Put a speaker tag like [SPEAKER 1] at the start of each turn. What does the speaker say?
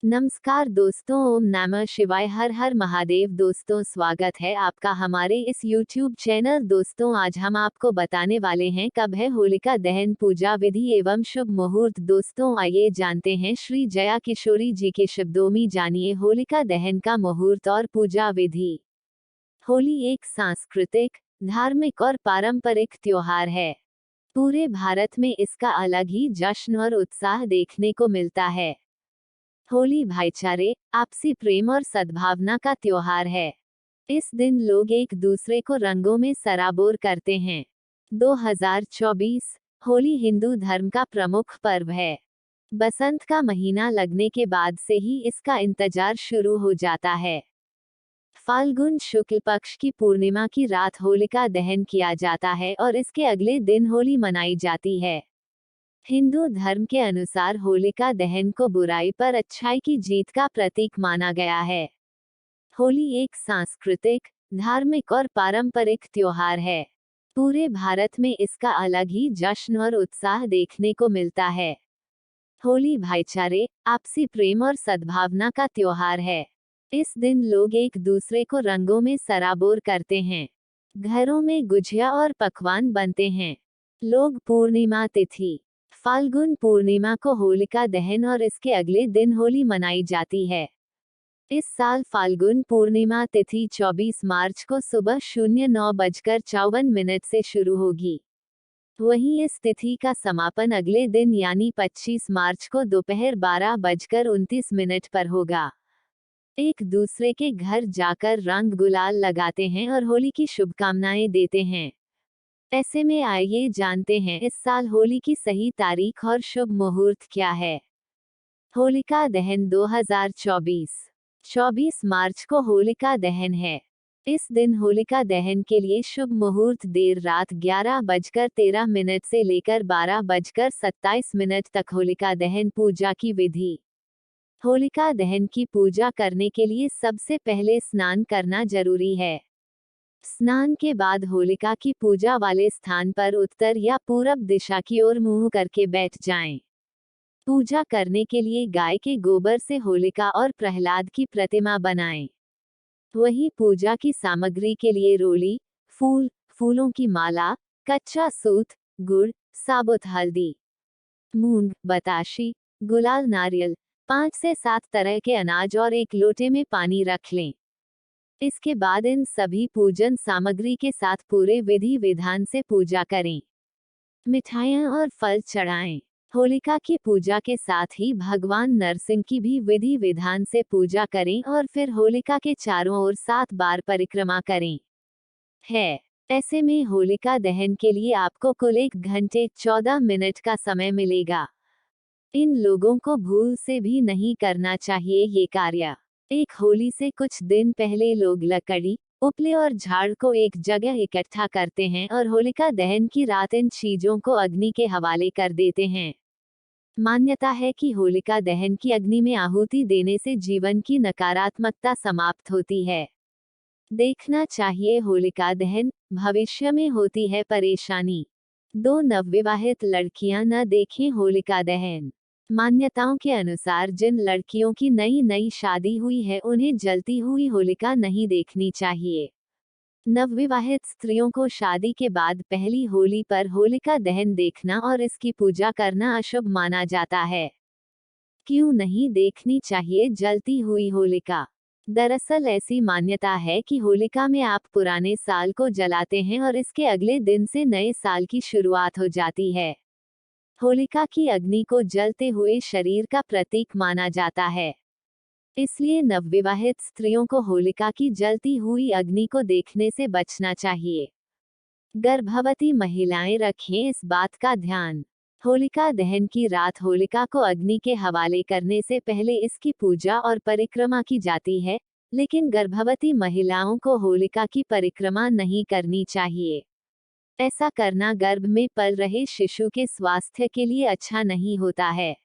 [SPEAKER 1] नमस्कार दोस्तों, ओम नमः शिवाय, हर हर महादेव। दोस्तों स्वागत है आपका हमारे इस YouTube चैनल। दोस्तों आज हम आपको बताने वाले हैं कब है होलिका दहन, पूजा विधि एवं शुभ मुहूर्त। दोस्तों आइए जानते हैं श्री जया किशोरी जी के शब्दों में, जानिए होलिका दहन का मुहूर्त और पूजा विधि। होली एक सांस्कृतिक, धार्मिक और पारंपरिक त्योहार है। पूरे भारत में इसका अलग ही जश्न और उत्साह देखने को मिलता है। होली भाईचारे, आपसी प्रेम और सद्भावना का त्योहार है। इस दिन लोग एक दूसरे को रंगों में सराबोर करते हैं। 2024 होली हिंदू धर्म का प्रमुख पर्व है। बसंत का महीना लगने के बाद से ही इसका इंतजार शुरू हो जाता है। फाल्गुन शुक्ल पक्ष की पूर्णिमा की रात होलिका दहन किया जाता है और इसके अगले दिन होली मनाई जाती है। हिंदू धर्म के अनुसार होलिका दहन को बुराई पर अच्छाई की जीत का प्रतीक माना गया है। होली एक सांस्कृतिक, धार्मिक और पारंपरिक त्योहार है। पूरे भारत में इसका अलग ही जश्न और उत्साह देखने को मिलता है। होली भाईचारे, आपसी प्रेम और सद्भावना का त्योहार है। इस दिन लोग एक दूसरे को रंगों में सराबोर करते हैं। घरों में गुझिया और पकवान बनते हैं। लोग पूर्णिमा तिथि फाल्गुन पूर्णिमा को होलिका दहन और इसके अगले दिन होली मनाई जाती है। इस साल फाल्गुन पूर्णिमा तिथि 24 मार्च को सुबह 09:54 से शुरू होगी। वहीं इस तिथि का समापन अगले दिन यानी 25 मार्च को दोपहर 12:29 पर होगा। एक दूसरे के घर जाकर रंग गुलाल लगाते हैं और होली की शुभकामनाएं देते हैं। ऐसे में आइए जानते हैं इस साल होली की सही तारीख और शुभ मुहूर्त क्या है। होलिका दहन 2024 24 मार्च को होलिका दहन है। इस दिन होलिका दहन के लिए शुभ मुहूर्त देर रात 11:13 से लेकर 12:27 तक। होलिका दहन पूजा की विधि। होलिका दहन की पूजा करने के लिए सबसे पहले स्नान करना जरूरी है। स्नान के बाद होलिका की पूजा वाले स्थान पर उत्तर या पूरब दिशा की ओर मुंह करके बैठ जाएं। पूजा करने के लिए गाय के गोबर से होलिका और प्रहलाद की प्रतिमा बनाएं। वहीं पूजा की सामग्री के लिए रोली, फूल, फूलों की माला, कच्चा सूत, गुड़, साबुत हल्दी, मूंग, बताशी, गुलाल, नारियल, 5 से 7 तरह के अनाज और एक लोटे में पानी रख लें। इसके बाद इन सभी पूजन सामग्री के साथ पूरे विधि विधान से पूजा करें। मिठाइयाँ और फल चढ़ाएं। होलिका की पूजा के साथ ही भगवान नरसिंह की भी विधि विधान से पूजा करें और फिर होलिका के चारों ओर 7 बार परिक्रमा करें। ऐसे में होलिका दहन के लिए आपको कुल 1 घंटे 14 मिनट का समय मिलेगा। इन लोगों को भूल से भी नहीं करना चाहिए ये कार्य। एक होली से कुछ दिन पहले लोग लकड़ी, उपले और झाड़ को एक जगह इकट्ठा करते हैं और होलिका दहन की रात इन चीजों को अग्नि के हवाले कर देते हैं। मान्यता है कि होलिका दहन की अग्नि में आहुति देने से जीवन की नकारात्मकता समाप्त होती है। देखना चाहिए होलिका दहन, भविष्य में होती है परेशानी। 2 नवविवाहित लड़कियां न देखें होलिका दहन। मान्यताओं के अनुसार जिन लड़कियों की नई शादी हुई है उन्हें जलती हुई होलिका नहीं देखनी चाहिए। नवविवाहित स्त्रियों को शादी के बाद पहली होली पर होलिका दहन देखना और इसकी पूजा करना अशुभ माना जाता है। क्यों नहीं देखनी चाहिए जलती हुई होलिका? दरअसल ऐसी मान्यता है कि होलिका में आप पुराने साल को जलाते हैं और इसके अगले दिन से नए साल की शुरुआत हो जाती है। होलिका की अग्नि को जलते हुए शरीर का प्रतीक माना जाता है। इसलिए नवविवाहित स्त्रियों को होलिका की जलती हुई अग्नि को देखने से बचना चाहिए। गर्भवती महिलाएं रखें इस बात का ध्यान। होलिका दहन की रात होलिका को अग्नि के हवाले करने से पहले इसकी पूजा और परिक्रमा की जाती है, लेकिन गर्भवती महिलाओं को होलिका की परिक्रमा नहीं करनी चाहिए। ऐसा करना गर्भ में पल रहे शिशु के स्वास्थ्य के लिए अच्छा नहीं होता है।